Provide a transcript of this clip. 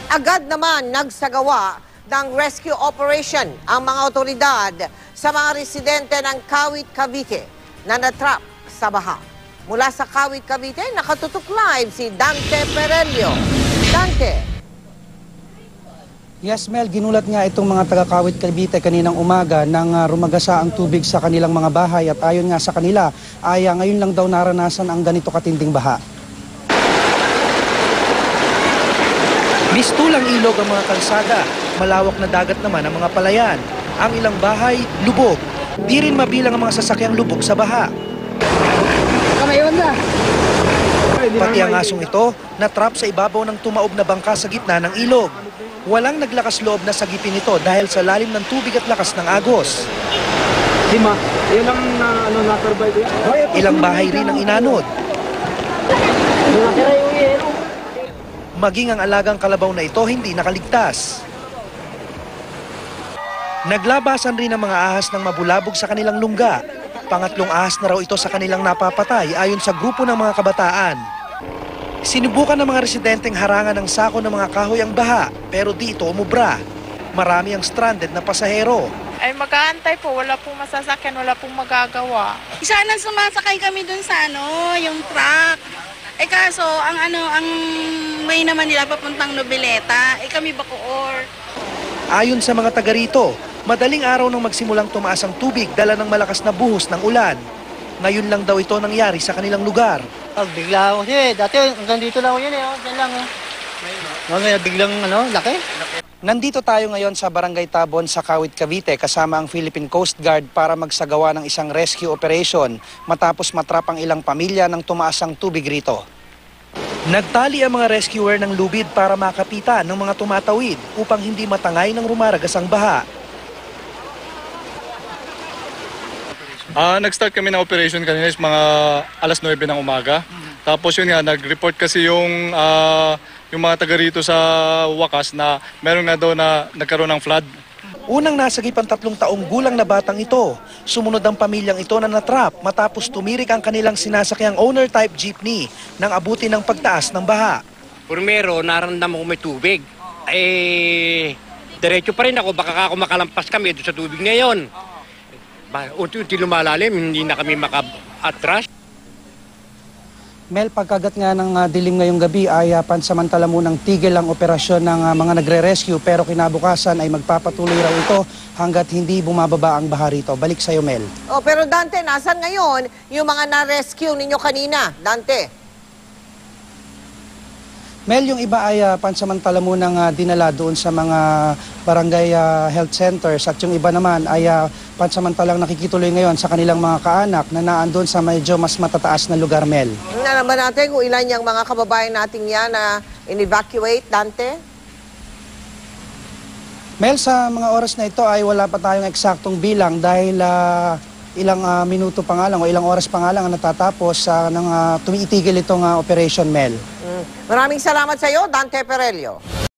Agad naman nagsagawa ng rescue operation ang mga otoridad sa mga residente ng Kawit, Cavite na natrap sa baha. Mula sa Kawit, Cavite, nakatutok live si Dante Perelio. Dante. Yes, Mel, ginulat nga itong mga taga-Kawit, Cavite kaninang umaga nang rumagasa ang tubig sa kanilang mga bahay at ayon nga sa kanila ay ngayon lang daw naranasan ang ganito katinding baha. Mistulang ilog ang mga kalsada, malawak na dagat naman ang mga palayan. Ang ilang bahay, lubog. Di rin mabilang ang mga sasakyang lubog sa baha. Pati ang asong ito, natrap sa ibabaw ng tumaob na bangka sa gitna ng ilog. Walang naglakas loob na sagipin ito dahil sa lalim ng tubig at lakas ng agos. Ilang bahay rin ang inanod. Maging ang alagang kalabaw na ito hindi nakaligtas. Naglabasan rin ang mga ahas ng mabulabog sa kanilang lungga. Pangatlong ahas na raw ito sa kanilang napapatay ayon sa grupo ng mga kabataan. Sinubukan ng mga residenteng harangan ng sako ng mga kahoy ang baha, pero di ito umubra. Marami ang stranded na pasahero. Ay mag-aantay po, wala pong masasakyan, wala pong magagawa. Sana sumasakay kami dun sa yung truck. Eh kaso, ang way naman nila papuntang Noveleta, kami Bacoor. Ayon sa mga taga rito, madaling araw nang magsimulang tumaas ang tubig dala ng malakas na buhos ng ulan. Ngayon lang daw ito nangyari sa kanilang lugar. Bigla ako dati hanggang dito lang ako yan dyan lang Ngayon biglang laki. Nandito tayo ngayon sa Barangay Tabon sa Kawit, Cavite kasama ang Philippine Coast Guard para magsagawa ng isang rescue operation matapos matrap ang ilang pamilya nang tumaas ang tubig rito. Nagtali ang mga rescuer ng lubid para makapitan ng mga tumatawid upang hindi matangay ng rumaragas ang baha. Nag-start kami ng operation kanina is mga alas 9 ng umaga. Tapos yun nga, nag-report kasi yung mga taga rito sa wakas na meron nga daw na nagkaroon ng flood. Unang nasagip ang 3 taong gulang na batang ito. Sumunod ang pamilyang ito na natrap matapos tumirik ang kanilang sinasakyang owner-type jeepney nang abutin ng pagtaas ng baha. Primero, nararamdaman ko may tubig. Diretso pa rin ako, baka ako makalampas kami doon sa tubig na yun. Unti-unti lumalalim, hindi na kami maka-atras. Mel, pagkagat nga ng dilim ngayong gabi ay pansamantala munang tigil ang operasyon ng mga nagre-rescue pero kinabukasan ay magpapatuloy raw ito hanggat hindi bumababa ang baha rito. Balik sa'yo, Mel. Pero Dante, nasan ngayon yung mga na-rescue ninyo kanina? Dante? Mel, yung iba ay pansamantala munang dinala doon sa mga barangay health centers at yung iba naman ay pansamantalang nakikituloy ngayon sa kanilang mga kaanak na naandun sa medyo mas matataas na lugar, Mel. Tingnan naman natin kung ilan yung mga kababayan natin yan na in-evacuate, Dante? Mel, sa mga oras na ito ay wala pa tayong eksaktong bilang dahil ilang minuto pa nga lang o ilang oras pa nga lang ang natatapos nang tumiitigil itong operation, Mel. Maraming salamat sa iyo, Dante Perelio.